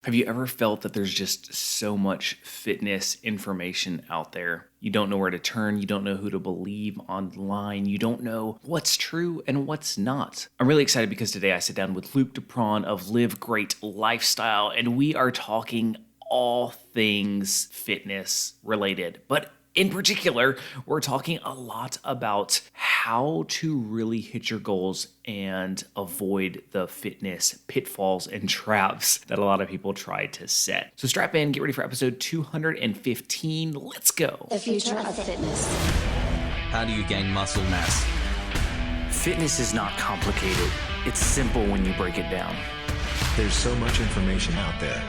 Have you ever felt that there's just so much fitness information out there? You don't know where to turn. You don't know who to believe online. You don't know what's true and what's not. I'm really excited because today I sit down with Luke Depron of Live Great Lifestyle, and we are talking all things fitness related. But in particular, we're talking a lot about how to really hit your goals and avoid the fitness pitfalls and traps that a lot of people try to set. So strap in, get ready for episode 215. Let's go. The future of fitness. How do you gain muscle mass? Fitness is not complicated. It's simple when you break it down. There's so much information out there.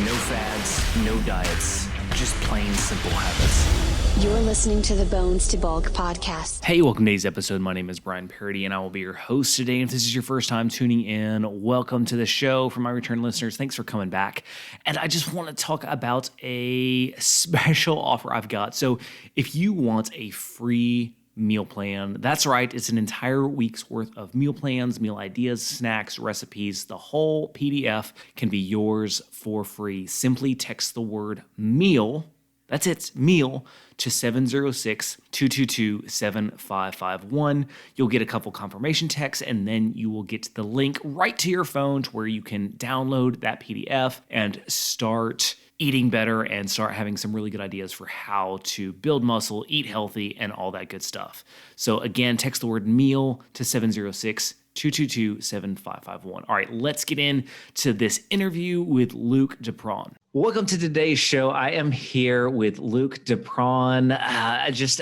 No fads, no diets, just plain simple habits. You're listening to the Bones to Bulk podcast. Hey, welcome to today's episode. My name is Bryan, and I will be your host today. If this is your first time tuning in, welcome to the show. For my return listeners, thanks for coming back. And I just want to talk about a special offer I've got. So if you want a free meal plan, that's right, it's an entire week's worth of meal plans, meal ideas, snacks, recipes. The whole PDF can be yours for free. Simply text the word meal, that's it, meal, to 706-222-7551. You'll get a couple confirmation texts, and then you will get the link right to your phone to where you can download that PDF and start eating better and start having some really good ideas for how to build muscle, eat healthy, and all that good stuff. So again, text the word meal to 706-222-7551. All right, let's get into this interview with Luke Depron. Welcome to today's show. I am here with Luke Depron.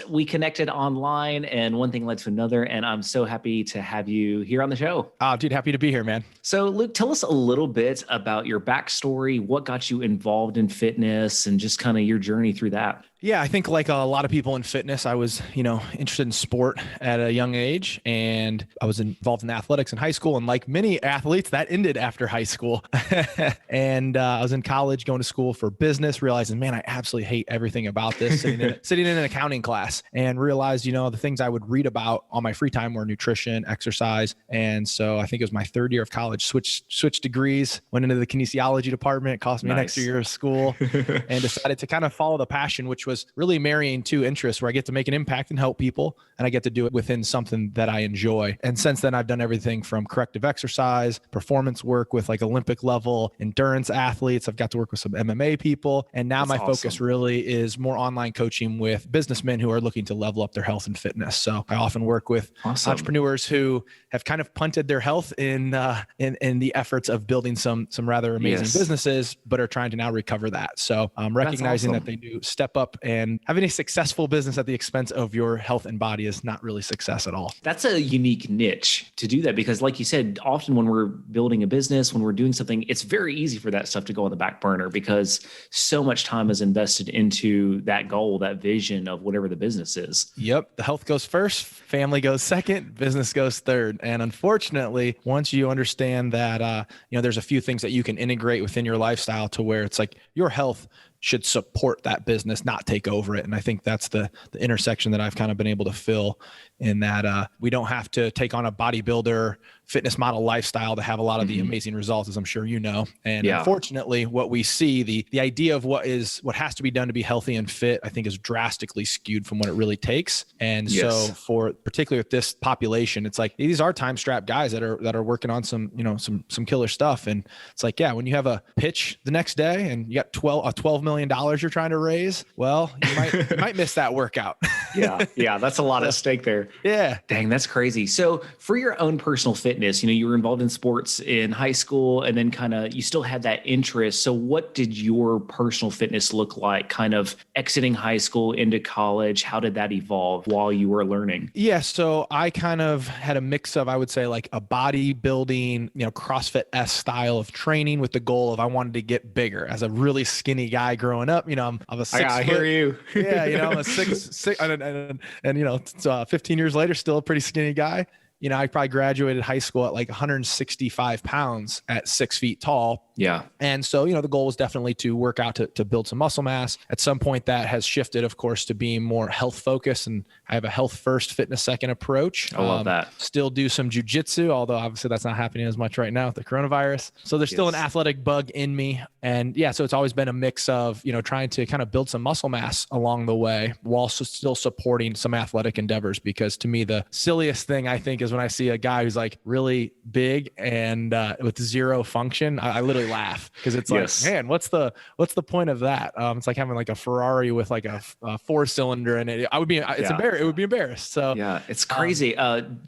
We connected online, and one thing led to another, and I'm so happy to have you here on the show. Dude, happy to be here, man. So, Luke, tell us a little bit about your backstory, what got you involved in fitness, and just kind of your journey through that. Yeah, I think like a lot of people in fitness, I was, interested in sport at a young age, and I was involved in athletics in high school. And like many athletes, that ended after high school. And I was in college going to school for business, realizing, man, I absolutely hate everything about this, sitting in an accounting class, and realized, the things I would read about on my free time were nutrition, exercise. And so I think it was my third year of college, switched degrees, went into the kinesiology department, cost me an extra year of school, and decided to kind of follow the passion, which was really marrying two interests where I get to make an impact and help people, and I get to do it within something that I enjoy. And since then, I've done everything from corrective exercise, performance work with like Olympic level endurance athletes. I've got to work with some MMA people. And now my focus really is more online coaching with businessmen who are looking to level up their health and fitness. So I often work with entrepreneurs who have kind of punted their health in the efforts of building some rather amazing businesses, but are trying to now recover that. So recognizing that they do step up, and having a successful business at the expense of your health and body is not really success at all. That's a unique niche to do that, because like you said, often when we're building a business, when we're doing something, it's very easy for that stuff to go on the back burner because so much time is invested into that goal, that vision of whatever the business is. Yep. The health goes first, family goes second, business goes third. And unfortunately, once you understand that, there's a few things that you can integrate within your lifestyle to where it's like your health should support that business, not take over it. And I think that's the intersection that I've kind of been able to fill in that we don't have to take on a bodybuilder fitness model lifestyle to have a lot of the amazing results, as I'm sure you know. And unfortunately, what we see, the idea of what has to be done to be healthy and fit, I think is drastically skewed from what it really takes. And so for particularly with this population, it's like these are time-strapped guys that are working on some killer stuff. And it's like, when you have a pitch the next day and you got $12 million you're trying to raise, well, you might miss that workout. Yeah, that's a lot at stake there. Yeah. Dang, that's crazy. So for your own personal fitness, you were involved in sports in high school, and then you still had that interest. So what did your personal fitness look like kind of exiting high school into college? How did that evolve while you were learning? Yeah. So I kind of had a mix of, I would say, like a bodybuilding, CrossFit-esque style of training with the goal of I wanted to get bigger. As a really skinny guy growing up, I'm a 6 I foot. hear you. Yeah. I'm a six, and 15 years later, still a pretty skinny guy. I probably graduated high school at like 165 pounds at 6 feet tall. Yeah. And so, the goal was definitely to work out to build some muscle mass. At some point that has shifted, of course, to being more health focused. And I have a health first, fitness second approach. I love that. Still do some jujitsu, although obviously that's not happening as much right now with the coronavirus. So there's still an athletic bug in me. And yeah, so it's always been a mix of, trying to kind of build some muscle mass along the way while still supporting some athletic endeavors. Because to me, the silliest thing I think is when I see a guy who's like really big and with zero function, I literally laugh because it's like, man, what's the point of that? It's like having like a Ferrari with like a 4-cylinder in it. It would be embarrassed. So yeah, it's crazy.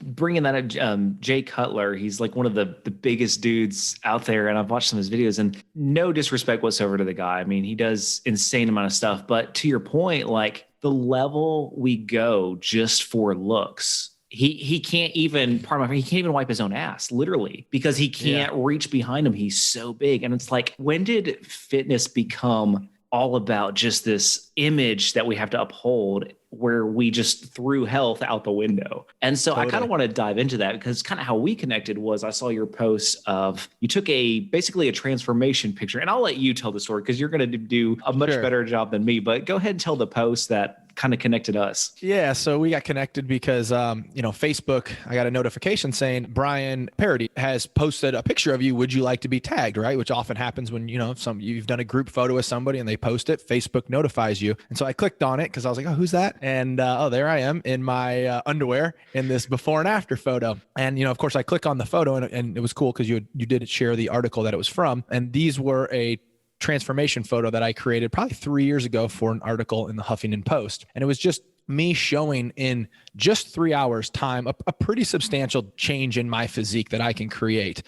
Bringing that up, Jay Cutler, he's like one of the biggest dudes out there. And I've watched some of his videos, and no disrespect whatsoever to the guy. I mean, he does insane amount of stuff, but to your point, like the level we go just for looks, he can't even, he can't even wipe his own ass, literally, because he can't reach behind him. He's so big. And it's like, when did fitness become all about just this image that we have to uphold, where we just threw health out the window? And so I kind of want to dive into that, because kind of how we connected was I saw your post of, you took basically a transformation picture, and I'll let you tell the story because you're going to do a much better job than me, but go ahead and tell the post that kind of connected us. Yeah. So we got connected because, Facebook, I got a notification saying Bryan Parody has posted a picture of you. Would you like to be tagged? Right. Which often happens when, you've done a group photo with somebody and they post it, Facebook notifies you. And so I clicked on it because I was like, oh, who's that? And, there I am in my underwear in this before and after photo. And, of course I click on the photo and it was cool because you did share the article that it was from. And these were a transformation photo that I created probably 3 years ago for an article in the Huffington Post. And it was just me showing in just 3 hours time, a pretty substantial change in my physique that I can create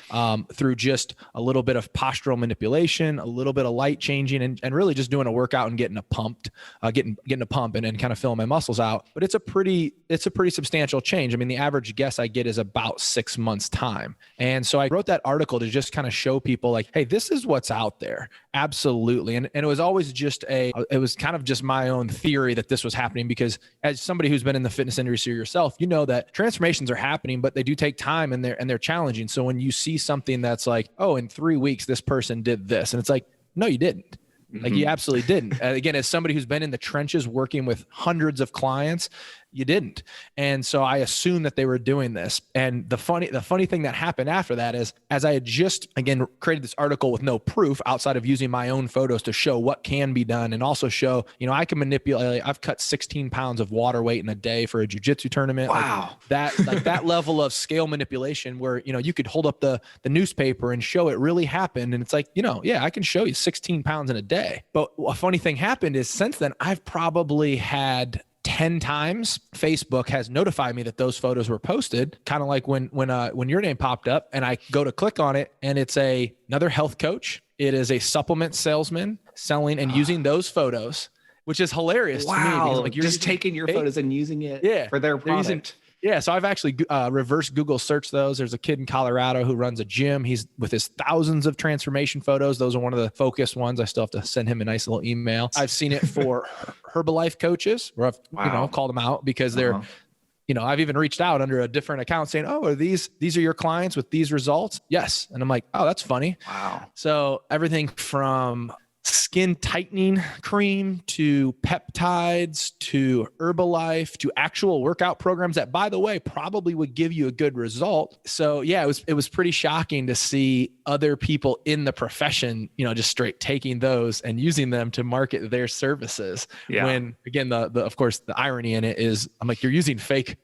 through just a little bit of postural manipulation, a little bit of light changing, and really just doing a workout and getting a pump and kind of filling my muscles out. But it's a pretty substantial change. I mean, the average guess I get is about 6 months time. And so I wrote that article to just kind of show people like, hey, this is what's out there. Absolutely. And it was always it was kind of just my own theory that this was happening, because as somebody who's been in the fitness industry yourself, that transformations are happening, but they do take time and they're challenging. So when you see something that's like, oh, in 3 weeks, this person did this, and it's like, no, you didn't. Like you absolutely didn't. Again, as somebody who's been in the trenches working with hundreds of clients, you didn't. And so I assumed that they were doing this. And the funny thing that happened after that is, as I had just, again, created this article with no proof outside of using my own photos to show what can be done, and also show, I can manipulate. I've cut 16 pounds of water weight in a day for a jiu-jitsu tournament. Wow. That level of scale manipulation where, you could hold up the newspaper and show it really happened. And it's like, yeah, I can show you 16 pounds in a day. But a funny thing happened is, since then, I've probably had 10 times Facebook has notified me that those photos were posted, kind of like when your name popped up and I go to click on it, and it's another health coach. It is a supplement salesman selling and using those photos, which is hilarious to me, because like, you're just taking your photos and using it for their product. So I've actually reverse Google searched those. There's a kid in Colorado who runs a gym. He's with his thousands of transformation photos. Those are one of the focused ones. I still have to send him a nice little email. I've seen it for Herbalife coaches, where I've called them out because they're, I've even reached out under a different account saying, oh, are these are your clients with these results? Yes. And I'm like, oh, that's funny. Wow. So everything from skin tightening cream to peptides to Herbalife to actual workout programs that, by the way, probably would give you a good result. So yeah, it was pretty shocking to see other people in the profession, just straight taking those and using them to market their services. Yeah. When again, of course, the irony in it is, I'm like, you're using fake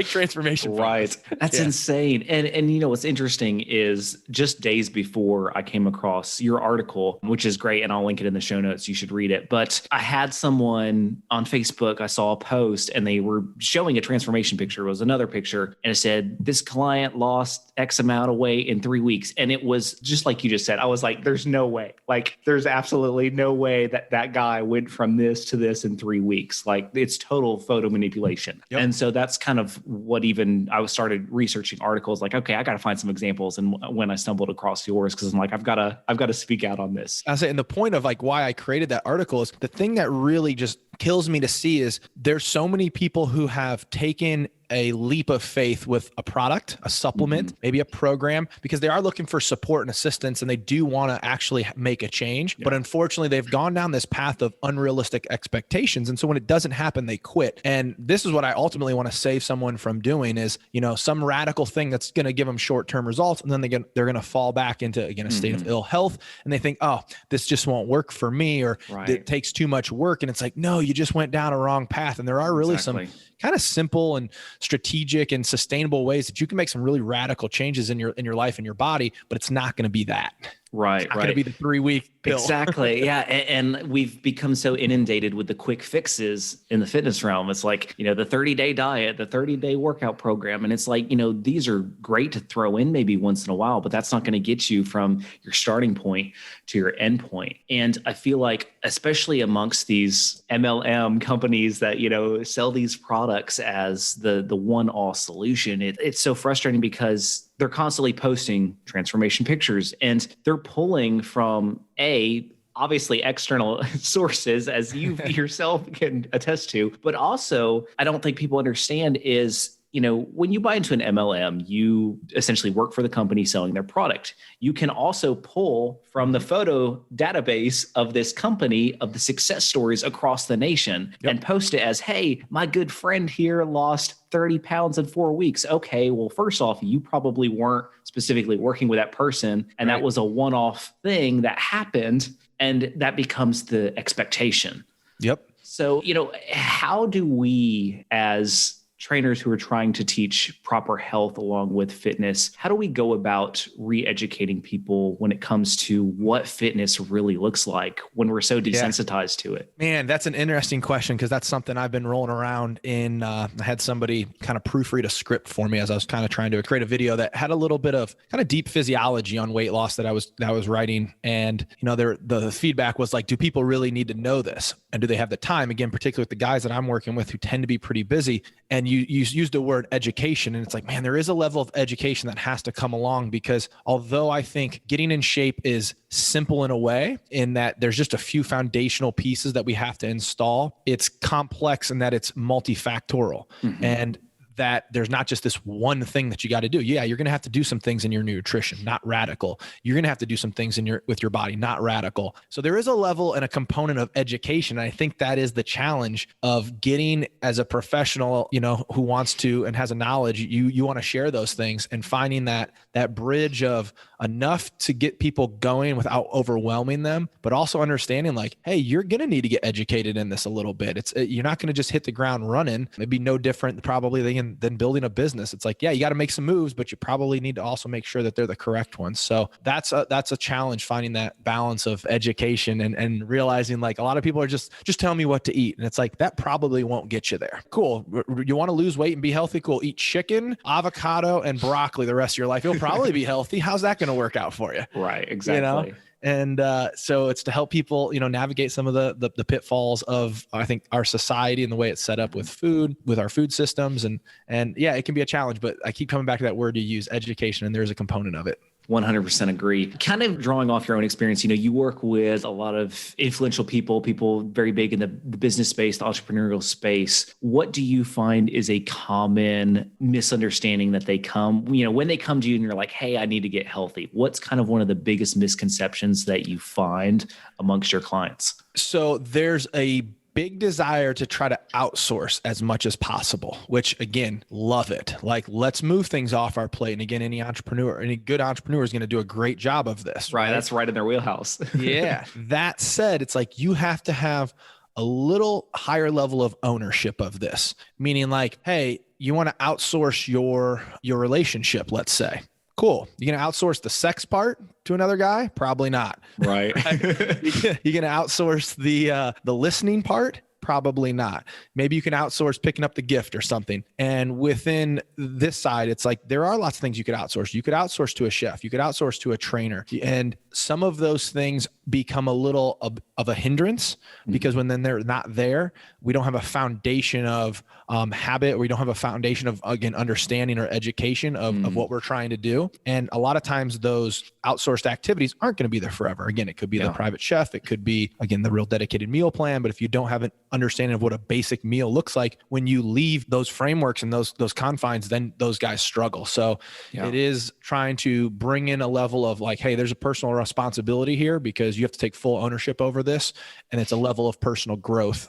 transformation. Right. That's insane. And what's interesting is, just days before I came across your article, which is great, and I'll link it in the show notes. You should read it. But I had someone on Facebook, I saw a post, and they were showing a transformation picture. It was another picture, and it said, this client lost X amount of weight in 3 weeks. And it was just like you just said. I was like, there's no way. Like, there's absolutely no way that guy went from this to this in 3 weeks. Like, it's total photo manipulation. Yep. And so that's kind of what I started researching articles, like, okay, I got to find some examples. And when I stumbled across yours, because I'm like, I've got to speak out on this. I say, and the point of like why I created that article is, the thing that really just kills me to see is there's so many people who have taken a leap of faith with a product, a supplement, maybe a program, because they are looking for support and assistance and they do want to actually make a change. But unfortunately, they've gone down this path of unrealistic expectations. And so when it doesn't happen, they quit. And this is what I ultimately want to save someone from doing is, some radical thing that's going to give them short-term results. And then they're going to fall back into, again, a state of ill health. And they think, oh, this just won't work for me, or it takes too much work. And it's like, no, you just went down a wrong path. And there are really some kind of simple and strategic and sustainable ways that you can make some really radical changes in your life and your body, but it's not going to be that. Right. It's not going to be the 3-week pill. Exactly. Yeah. And we've become so inundated with the quick fixes in the fitness realm. It's like, the 30-day diet, the 30-day workout program. And it's like, these are great to throw in maybe once in a while, but that's not going to get you from your starting point to your end point. And I feel like, especially amongst these MLM companies that, sell these products as the one-all solution, it's so frustrating because they're constantly posting transformation pictures and they're pulling from obviously external sources, as you yourself can attest to, but also I don't think people understand is, when you buy into an MLM, you essentially work for the company selling their product. You can also pull from the photo database of this company, of the success stories across the nation, and post it as, hey, my good friend here lost 30 pounds in 4 weeks. Okay, well, first off, you probably weren't specifically working with that person. And that was a one-off thing that happened. And that becomes the expectation. Yep. So, how do we, as trainers who are trying to teach proper health along with fitness, how do we go about re-educating people when it comes to what fitness really looks like when we're so desensitized to it? Man, that's an interesting question, because that's something I've been rolling around in. I had somebody kind of proofread a script for me as I was kind of trying to create a video that had a little bit of kind of deep physiology on weight loss that I was writing. And, the feedback was like, do people really need to know this? And do they have the time? Again, particularly with the guys that I'm working with who tend to be pretty busy. And you used the word education, and it's like, man, there is a level of education that has to come along, because although I think getting in shape is simple in a way, in that there's just a few foundational pieces that we have to install, it's complex in that it's multifactorial. And that there's not just this one thing that you got to do. Yeah, you're going to have to do some things in your nutrition, not radical. You're going to have to do some things with your body, not radical. So there is a level and a component of education. And I think that is the challenge of getting, as a professional, who wants to and has a knowledge, you want to share those things, and finding that bridge of enough to get people going without overwhelming them, but also understanding like, hey, you're going to need to get educated in this a little bit. You're not going to just hit the ground running. It'd be no different probably than building a business. It's like, yeah, you got to make some moves, but you probably need to also make sure that they're the correct ones. So that's a challenge, finding that balance of education and realizing like a lot of people are just tell me what to eat. And it's like, that probably won't get you there. Cool. You want to lose weight and be healthy? Cool. Eat chicken, avocado, and broccoli the rest of your life. You'll probably be healthy. How's that going to work out for you? Right. Exactly. And so it's to help people, navigate some of the pitfalls of, I think, our society and the way it's set up with food, with our food systems. And yeah, it can be a challenge, but I keep coming back to that word you use, education, and there's a component of it. 100% agree. Kind of drawing off your own experience, you work with a lot of influential people very big in the business space, the entrepreneurial space. What do you find is a common misunderstanding that they come, when they come to you and you're like, hey, I need to get healthy? What's kind of one of the biggest misconceptions that you find amongst your clients? So there's a big desire to try to outsource as much as possible, which again, love it. Like, let's move things off our plate. And again, any good entrepreneur is going to do a great job of this. Right. That's right in their wheelhouse. Yeah. That said, it's like, you have to have a little higher level of ownership of this, meaning like, hey, you want to outsource your relationship, let's say. Cool. You're going to outsource the sex part to another guy? Probably not. Right. You're going to outsource the listening part? Probably not. Maybe you can outsource picking up the gift or something. And within this side, it's like there are lots of things you could outsource. You could outsource to a chef. You could outsource to a trainer. And some of those things become a little of a hindrance, because when then they're not there, we don't have a foundation of habit, or we don't have a foundation of, again, understanding or education of what we're trying to do. And a lot of times those outsourced activities aren't going to be there forever. Again, it could be the private chef. It could be, again, the real dedicated meal plan. But if you don't have an understanding of what a basic meal looks like, when you leave those frameworks and those confines, then those guys struggle. So it is trying to bring in a level of like, hey, there's a personal responsibility here, because you have to take full ownership over this. And it's a level of personal growth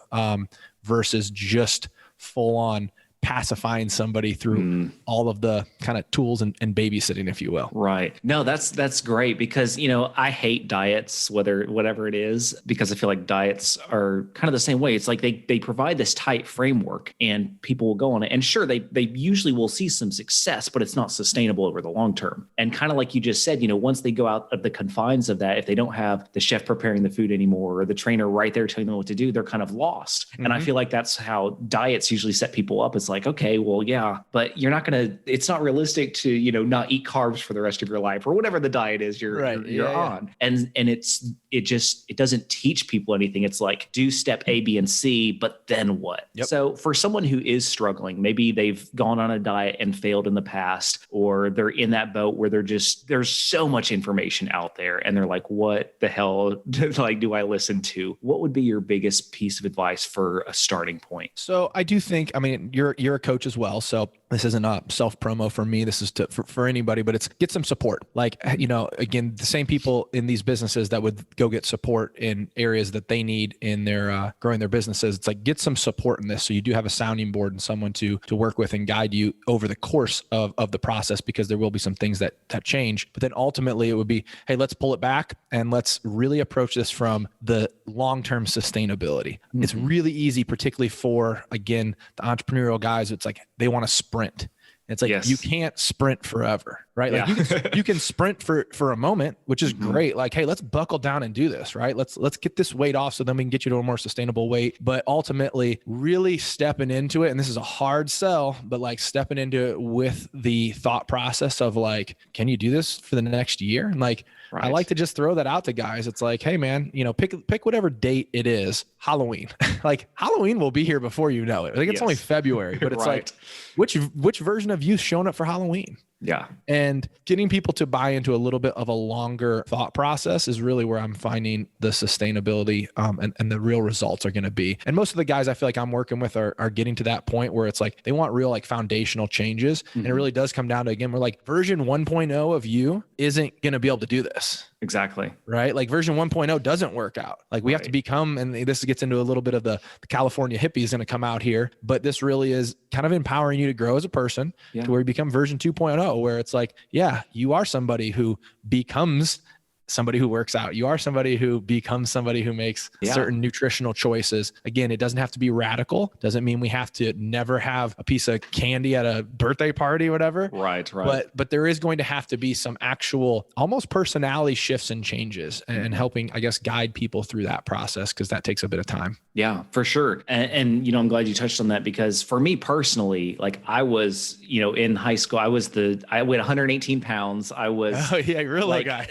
versus just full on pacifying somebody through all of the kind of tools and babysitting, if you will. Right. No, that's great, because, I hate diets, whatever it is, because I feel like diets are kind of the same way. It's like they provide this tight framework and people will go on it. And sure, they usually will see some success, but it's not sustainable over the long term. And kind of like you just said, once they go out of the confines of that, if they don't have the chef preparing the food anymore, or the trainer right there telling them what to do, they're kind of lost. And I feel like that's how diets usually set people up. It's like, okay, well, yeah, but it's not realistic to, not eat carbs for the rest of your life, or whatever the diet is you're on. And it doesn't teach people anything. It's like, do step A, B, and C, but then what? Yep. So for someone who is struggling, maybe they've gone on a diet and failed in the past, or they're in that boat where there's so much information out there and they're like, what the hell do I listen to? What would be your biggest piece of advice for a starting point? So I do think, you're a coach as well. So this isn't a self promo for me. This is for anybody, but it's get some support. Like, again, the same people in these businesses that would go get support in areas that they need in their growing their businesses. It's like, get some support in this. So you do have a sounding board and someone to work with and guide you over the course of the process, because there will be some things that change. But then ultimately it would be, hey, let's pull it back and let's really approach this from the long-term sustainability. It's really easy, particularly for, again, the entrepreneurial guys. It's like, they want to sprint. It's like, you can't sprint forever, right? Like you can sprint for a moment, which is great. Like, hey, let's buckle down and do this, right? Let's get this weight off so then we can get you to a more sustainable weight. But ultimately really stepping into it, and this is a hard sell, but like stepping into it with the thought process of like, can you do this for the next year? And like, I like to just throw that out to guys. It's like, hey man, pick whatever date it is. Halloween, like Halloween will be here before you know it. I think it's only February, but it's like, which version of you showing up for Halloween? Yeah. And getting people to buy into a little bit of a longer thought process is really where I'm finding the sustainability and the real results are going to be. And most of the guys I feel like I'm working with are getting to that point where it's like, they want real like foundational changes. And it really does come down to, again, we're like, version 1.0 of you isn't going to be able to do this. Exactly. Right. Like version 1.0 doesn't work out. Like we have to become, and this gets into a little bit of the California hippie is going to come out here, but this really is kind of empowering you to grow as a person to where you become version 2.0, where it's like, yeah, you are somebody who becomes somebody who works out. You are somebody who becomes somebody who makes certain nutritional choices. Again, it doesn't have to be radical. Doesn't mean we have to never have a piece of candy at a birthday party or whatever. Right. But there is going to have to be some actual almost personality shifts and changes and helping, I guess, guide people through that process, because that takes a bit of time. Yeah, for sure. And I'm glad you touched on that, because for me personally, like I was, in high school, I weighed 118 pounds. I was real like, guy.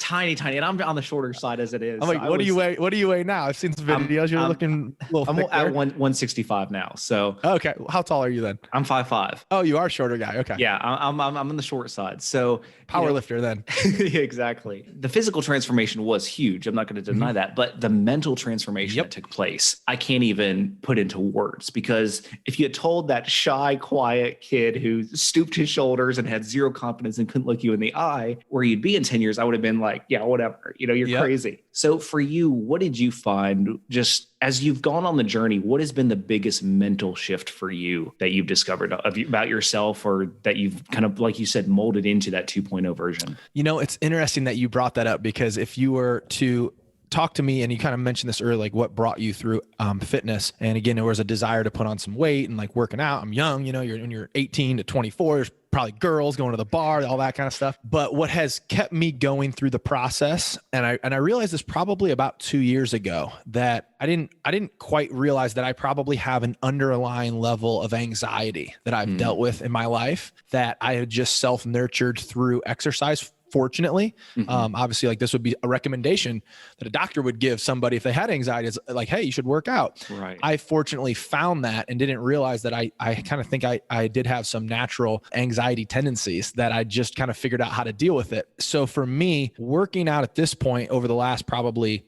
tiny, and I'm on the shorter side as it is. I'm like, what do you weigh? What do you weigh now? I've seen some videos. You're looking a little thick. I'm at 165 now. So okay, how tall are you then? I'm 5'5". Oh, you are a shorter guy. Okay. Yeah, I'm on the short side. So power lifter then. Exactly. The physical transformation was huge. I'm not going to deny that, but the mental transformation that took place, I can't even put into words, because if you had told that shy, quiet kid who stooped his shoulders and had zero confidence and couldn't look you in the eye where you'd be in 10 years, I would have been like, yeah, whatever, you're crazy. So for you, what did you find just as you've gone on the journey? What has been the biggest mental shift for you that you've discovered about yourself, or that you've kind of, like you said, molded into that 2.0 version? It's interesting that you brought that up, because if you were to talk to me, and you kind of mentioned this earlier, like what brought you through fitness. And again, there was a desire to put on some weight and like working out. I'm young, when you're 18 to 24, there's probably girls going to the bar, all that kind of stuff. But what has kept me going through the process, and I realized this probably about 2 years ago, that I didn't quite realize that I probably have an underlying level of anxiety that I've dealt with in my life, that I had just self-nurtured through exercise fortunately. Obviously, like this would be a recommendation that a doctor would give somebody if they had anxiety. It's like, hey, you should work out. Right. I fortunately found that and didn't realize that I kind of think I did have some natural anxiety tendencies that I just kind of figured out how to deal with it. So for me, working out at this point over the last probably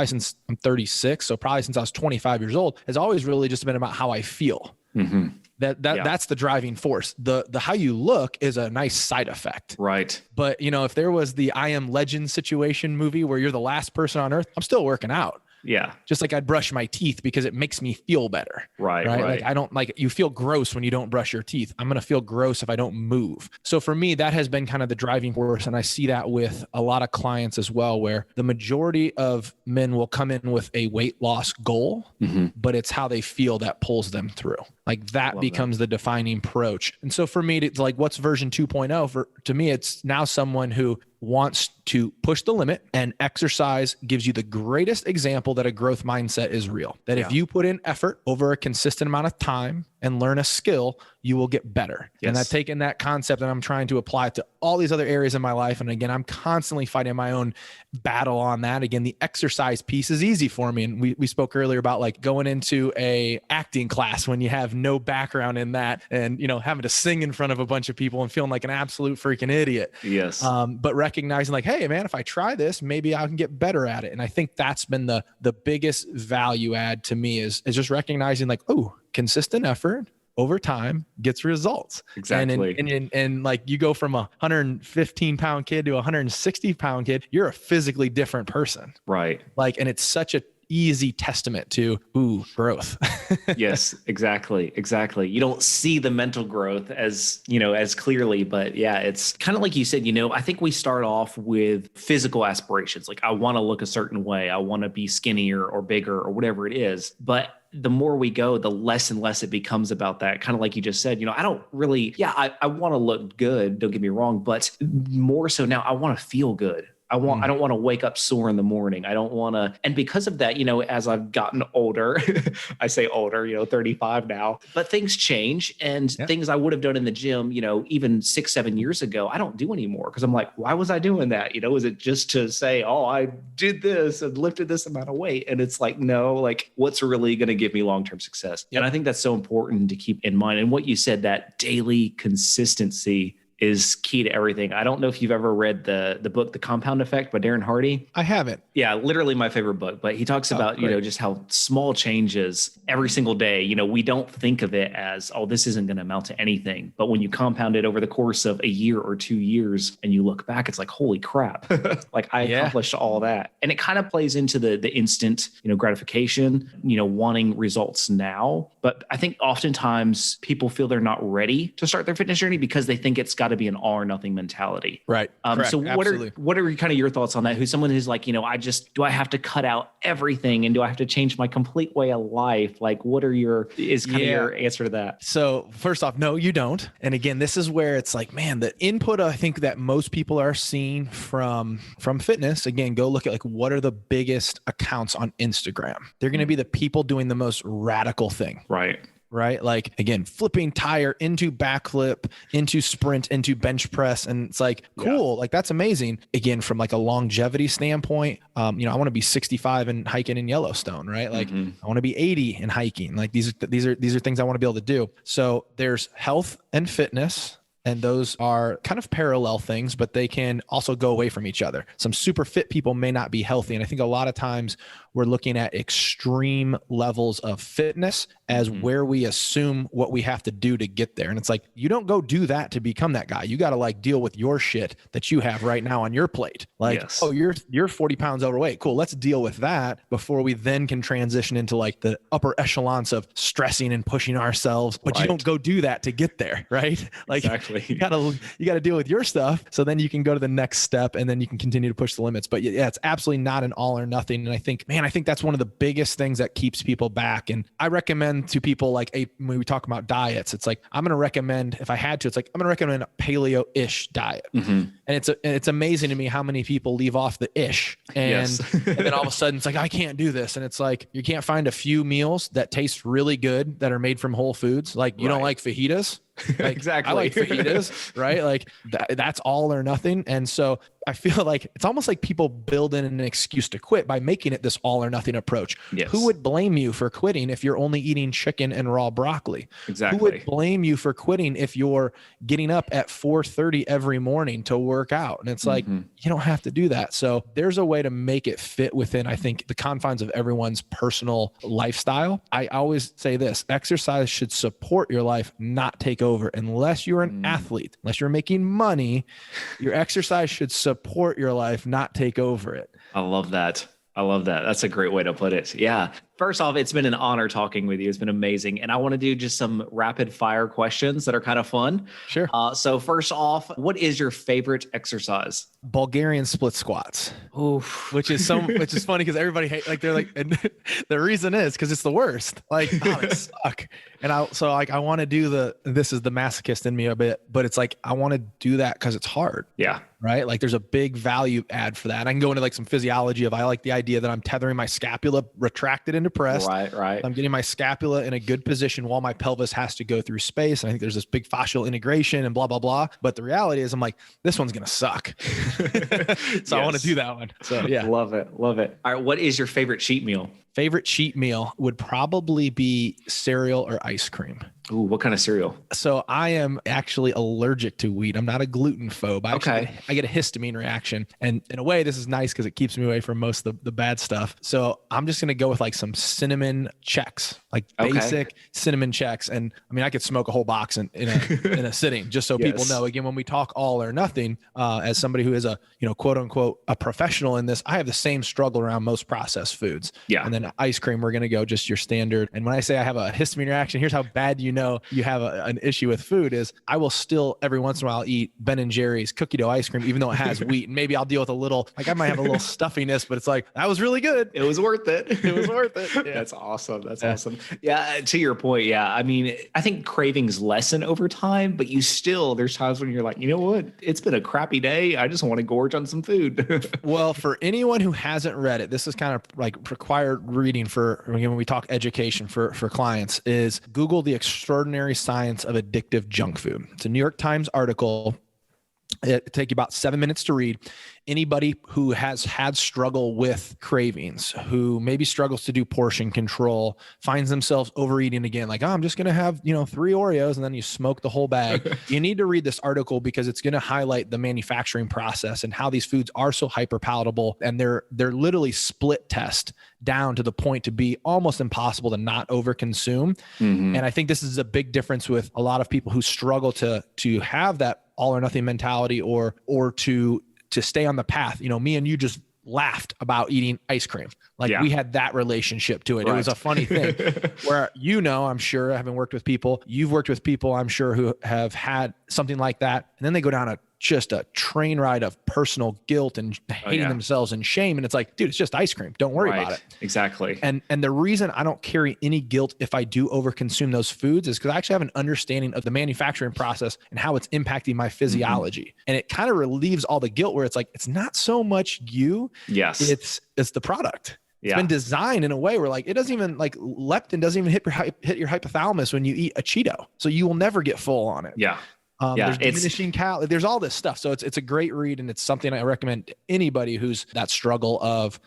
since I'm 36, so probably since I was 25 years old, has always really just been about how I feel. That's the driving force. The how you look is a nice side effect. Right. But if there was the I Am Legend situation movie where you're the last person on earth, I'm still working out. Yeah. Just like I'd brush my teeth because it makes me feel better. Right. Like I don't like, you feel gross when you don't brush your teeth. I'm going to feel gross if I don't move. So for me, that has been kind of the driving force. And I see that with a lot of clients as well, where the majority of men will come in with a weight loss goal, but it's how they feel that pulls them through. Like that becomes the defining approach. And so for me, it's like, what's version 2.0? To me, it's now someone who wants to push the limit, and exercise gives you the greatest example that a growth mindset is real. That if you put in effort over a consistent amount of time and learn a skill, you will get better. And I've taken that concept and I'm trying to apply it to all these other areas in my life. And again, I'm constantly fighting my own battle on that. Again, the exercise piece is easy for me. And we spoke earlier about like going into a acting class when you have no background in that and, having to sing in front of a bunch of people and feeling like an absolute freaking idiot. Yes. But recognizing like, hey man, if I try this, maybe I can get better at it. And I think that's been the biggest value add to me is just recognizing like, oh, consistent effort over time gets results. Exactly. And like you go from a 115-pound kid to a 160-pound kid, you're a physically different person. Right. Like, and it's such a easy testament to growth. Yes, exactly. You don't see the mental growth as clearly, but yeah, it's kind of like you said, I think we start off with physical aspirations. Like I want to look a certain way. I want to be skinnier or bigger or whatever it is. But the more we go, the less and less it becomes about that. Kind of like you just said, I don't really, I want to look good. Don't get me wrong, but more so now I want to feel good. I don't want to wake up sore in the morning. I don't want to. And because of that, as I've gotten older, I say older, 35 now, but things change and things I would have done in the gym, even 6-7 years ago, I don't do anymore. Cause I'm like, why was I doing that? Is it just to say, oh, I did this and lifted this amount of weight? And it's like, no, like what's really going to give me long-term success? And I think that's so important to keep in mind. And what you said, that daily consistency is key to everything. I don't know if you've ever read the book, The Compound Effect by Darren Hardy. I haven't. Yeah, literally my favorite book, but he talks about, just how small changes every single day, we don't think of it as, oh, this isn't going to amount to anything. But when you compound it over the course of a year or 2 years and you look back, it's like, holy crap, like I accomplished all that. And it kind of plays into the instant, gratification, wanting results now. But I think oftentimes people feel they're not ready to start their fitness journey because they think it's got to be an all or nothing mentality. Right. So what are kind of your thoughts on that? Who's someone who's like, do I have to cut out everything and do I have to change my complete way of life? Like your answer to that? So first off, no, you don't. And again, this is where it's like, man, the input I think that most people are seeing from fitness, again, go look at like, what are the biggest accounts on Instagram? They're going to be the people doing the most radical thing. Right. Like again, flipping tire into backflip, into sprint, into bench press. And it's like, cool. Like that's amazing. Again, from like a longevity standpoint, I want to be 65 and hiking in Yellowstone, right? Like I want to be 80 and hiking. Like these are things I want to be able to do. So there's health and fitness. And those are kind of parallel things, but they can also go away from each other. Some super fit people may not be healthy. And I think a lot of times we're looking at extreme levels of fitness as where we assume what we have to do to get there. And it's like, you don't go do that to become that guy. You got to like deal with your shit that you have right now on your plate. Like, oh, you're 40 pounds overweight. Cool. Let's deal with that before we then can transition into like the upper echelons of stressing and pushing ourselves. But you don't go do that to get there. Right. Like exactly. you gotta deal with your stuff. So then you can go to the next step and then you can continue to push the limits. But yeah, it's absolutely not an all or nothing. And I think that's one of the biggest things that keeps people back. And I recommend to people like when we talk about diets, it's like, I'm going to recommend, if I had to, it's like, I'm going to recommend a paleo-ish diet. And it's amazing to me how many people leave off the ish and then all of a sudden it's like, I can't do this. And it's like, you can't find a few meals that taste really good that are made from whole foods. Like you don't like fajitas. Like, Exactly. I like fajitas, right? Like that's all or nothing. And so I feel like it's almost like people build in an excuse to quit by making it this all or nothing approach. Yes. Who would blame you for quitting if you're only eating chicken and raw broccoli? Exactly. Who would blame you for quitting if you're getting up at 4:30 every morning to work out? And it's like, you don't have to do that. So there's a way to make it fit within, I think, the confines of everyone's personal lifestyle. I always say this: exercise should support your life, not take over. Unless you're an athlete, unless you're making money, your exercise should support your life, not take over it. I love that. I love that. That's a great way to put it. Yeah. First off, it's been an honor talking with you. It's been amazing. And I want to do just some rapid fire questions that are kind of fun. Sure. So first off, what is your favorite exercise? Bulgarian split squats. Oof. Which is funny because everybody they're like, and the reason is because it's the worst. Like, oh, it suck. And I want to do this is the masochist in me a bit, but it's like, I want to do that because it's hard. Yeah. Right. Like there's a big value add for that. And I can go into like some physiology of, I like the idea that I'm tethering my scapula retracted into press. Right. I'm getting my scapula in a good position while my pelvis has to go through space. And I think there's this big fascial integration and blah, blah, blah. But the reality is I'm like, this one's going to suck. So I want to do that one. So yeah. Love it. All right. What is your favorite cheat meal? Favorite cheat meal would probably be cereal or ice cream. Ooh, what kind of cereal? So I am actually allergic to wheat. I'm not a gluten phobe. Okay. I get a histamine reaction. And in a way, this is nice because it keeps me away from most of the bad stuff. So I'm just going to go with like some cinnamon checks, like basic cinnamon checks. And I mean, I could smoke a whole box in a sitting, just so people know. Again, when we talk all or nothing, as somebody who is a, quote unquote, a professional in this, I have the same struggle around most processed foods. Yeah. And then ice cream, we're going to go just your standard. And when I say I have a histamine reaction, here's how bad you have an issue with food is I will still every once in a while eat Ben and Jerry's cookie dough ice cream, even though it has wheat. And maybe I'll deal with a little, like I might have a little stuffiness, but it's like, that was really good. It was worth it. It was worth it. Yeah. That's awesome. That's awesome. Yeah. To your point. Yeah. I mean, I think cravings lessen over time, but there's times when you're like, you know what? It's been a crappy day. I just want to gorge on some food. Well, for anyone who hasn't read it, this is kind of like required reading for when we talk education for clients is Google the extraordinary science of addictive junk food. It's a New York Times article. It take you about 7 minutes to read. Anybody who has had struggle with cravings, who maybe struggles to do portion control, finds themselves overeating again, like, oh, I'm just going to have, 3 Oreos and then you smoke the whole bag. You need to read this article because it's going to highlight the manufacturing process and how these foods are so hyper palatable. And they're literally split test down to the point to be almost impossible to not overconsume. Mm-hmm. And I think this is a big difference with a lot of people who struggle to have that all or nothing mentality or to stay on the path. Me and you just laughed about eating ice cream. Like we had that relationship to it. Right. It was a funny thing where, I'm sure, having worked with people, you've worked with people, I'm sure, who have had something like that. And then they go down just a train ride of personal guilt and hating themselves and shame. And it's like, dude, it's just ice cream. Don't worry about it. Exactly. And the reason I don't carry any guilt if I do overconsume those foods is because I actually have an understanding of the manufacturing process and how it's impacting my physiology. Mm-hmm. And it kind of relieves all the guilt where it's like, it's not so much you. Yes. It's the product. It's been designed in a way where like, it doesn't even like leptin doesn't even hit your hypothalamus when you eat a Cheeto. So you will never get full on it. Yeah. There's diminishing calories. There's all this stuff. So it's a great read. And it's something I recommend anybody who's that struggle of,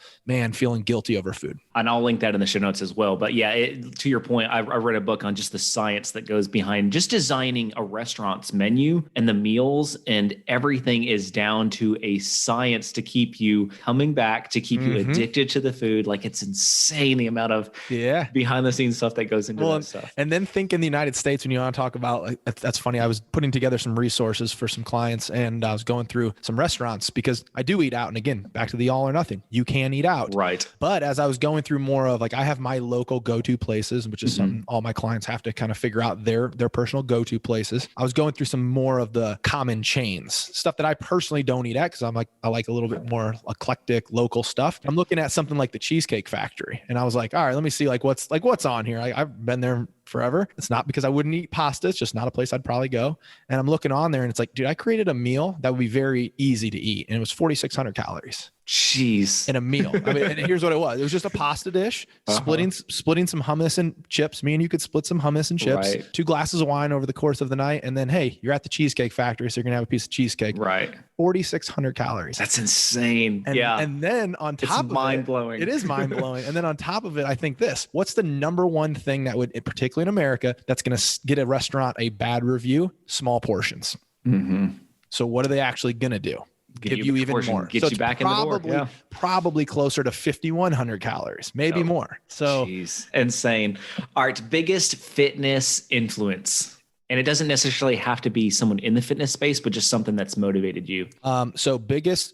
feeling guilty over food. And I'll link that in the show notes as well. But to your point, I read a book on just the science that goes behind just designing a restaurant's menu and the meals, and everything is down to a science to keep you coming back, to keep you addicted to the food. Like, it's insane the amount of behind the scenes stuff that goes into that stuff. And then think in the United States, when you want to talk about, like, that's funny. I was putting together some resources for some clients and I was going through some restaurants because I do eat out. And again, back to the all or nothing, you can eat out. Right. But as I was going through more of like, I have my local go-to places, which is something all my clients have to kind of figure out their personal go-to places. I was going through some more of the common chains, stuff that I personally don't eat at because I like a little bit more eclectic local stuff. I'm looking at something like the Cheesecake Factory. And I was like, all right, let me see what's on here. I've been there forever. It's not because I wouldn't eat pasta. It's just not a place I'd probably go. And I'm looking on there and it's like, dude, I created a meal that would be very easy to eat. And it was 4,600 calories. Jeez. in a meal. I mean, and here's what it was. It was just a pasta dish, splitting some hummus and chips. Me and you could split some hummus and chips, Right. 2 glasses of wine over the course of the night. And then, hey, you're at the Cheesecake Factory, so you're going to have a piece of cheesecake. Right. 4,600 calories. That's insane. And, yeah. And then on top of mind-blowing. it is mind blowing. And then on top of it, I think what's the number one thing that would, particularly in America, that's going to get a restaurant a bad review? Small portions. Mm-hmm. So what are they actually going to do? Give you even portion, more. Get so you back in the door. Yeah. Probably closer to 5,100 calories, maybe more. So Jeez. Insane. All right. Biggest fitness influence. And it doesn't necessarily have to be someone in the fitness space, but just something that's motivated you. So biggest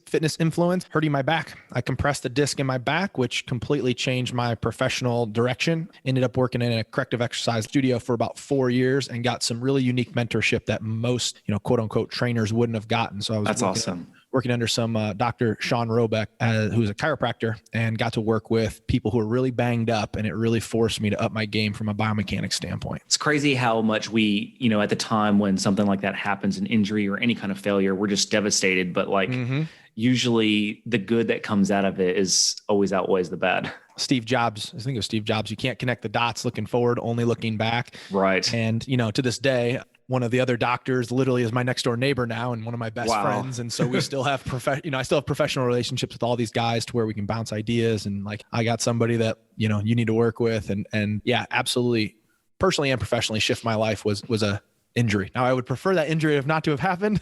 fitness influence, hurting my back. I compressed the disc in my back, which completely changed my professional direction. Ended up working in a corrective exercise studio for about 4 years and got some really unique mentorship that most, quote unquote trainers wouldn't have gotten. So I was awesome. Working under some Dr. Sean Robeck, who's a chiropractor, and got to work with people who are really banged up. And it really forced me to up my game from a biomechanics standpoint. It's crazy how much we, at the time when something like that happens, an injury or any kind of failure, we're just devastated. But usually the good that comes out of it is always outweighs the bad. Steve Jobs, I think it was Steve Jobs. You can't connect the dots looking forward, only looking back. Right. And, to this day, one of the other doctors literally is my next door neighbor now and one of my best friends. And so we still have I still have professional relationships with all these guys to where we can bounce ideas. And like, I got somebody that, you need to work with and yeah, absolutely personally and professionally shift my life was a injury. Now I would prefer that injury not to have happened,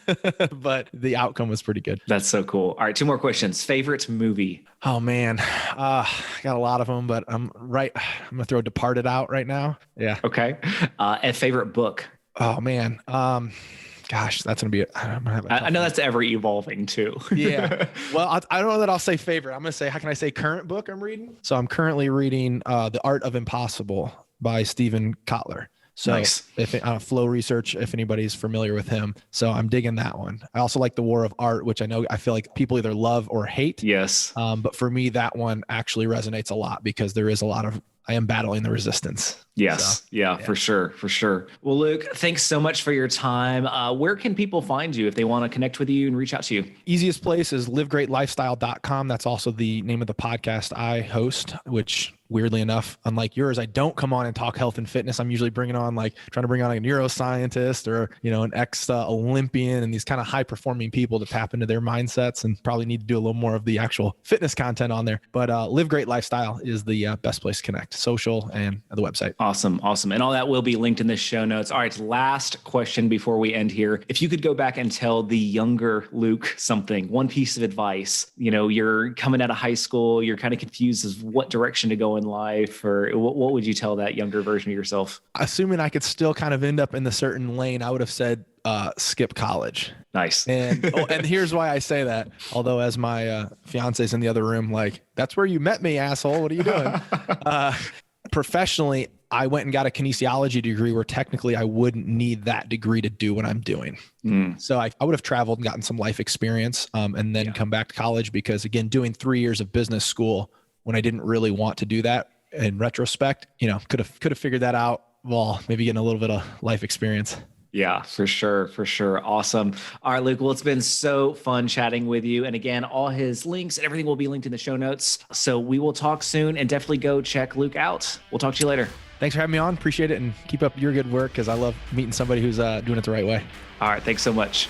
but the outcome was pretty good. That's so cool. All right. 2 more questions. Favorite movie? Oh man. I got a lot of them, but I'm going to throw Departed out right now. Yeah. Okay. And favorite book? Oh man. Gosh, that's going to be, I know that's ever evolving too. Yeah. Well, I don't know that I'll say favorite. I'm going to say, how can I say current book I'm reading? So I'm currently reading The Art of Impossible by Stephen Kotler. So nice. If Flow Research, if anybody's familiar with him. So I'm digging that one. I also like The War of Art, which I feel like people either love or hate. Yes. But for me, that one actually resonates a lot because there is I am battling the resistance. Yes. So, yeah, for sure. For sure. Well, Luke, thanks so much for your time. Where can people find you if they want to connect with you and reach out to you? Easiest place is livegreatlifestyle.com. That's also the name of the podcast I host, which weirdly enough, unlike yours, I don't come on and talk health and fitness. I'm usually trying to bring on a neuroscientist or, an ex-Olympian and these kind of high performing people to tap into their mindsets, and probably need to do a little more of the actual fitness content on there. But Live Great Lifestyle is the best place to connect, social and the website. Awesome. And all that will be linked in the show notes. All right. Last question before we end here. If you could go back and tell the younger Luke something, one piece of advice, you're coming out of high school, you're kind of confused as what direction to go in life, or what would you tell that younger version of yourself? Assuming I could still kind of end up in the certain lane, I would have said, skip college. Nice. And here's why I say that. Although as my fiance's in the other room, like, that's where you met me, asshole. What are you doing? Professionally, I went and got a kinesiology degree where technically I wouldn't need that degree to do what I'm doing. So I would have traveled and gotten some life experience and then come back to college, because again, doing 3 years of business school when I didn't really want to do that, in retrospect, could have figured that out while maybe getting a little bit of life experience. Yeah, for sure. Awesome. All right, Luke. Well, it's been so fun chatting with you. And again, all his links and everything will be linked in the show notes. So we will talk soon, and definitely go check Luke out. We'll talk to you later. Thanks for having me on. Appreciate it. And keep up your good work, because I love meeting somebody who's doing it the right way. All right. Thanks so much.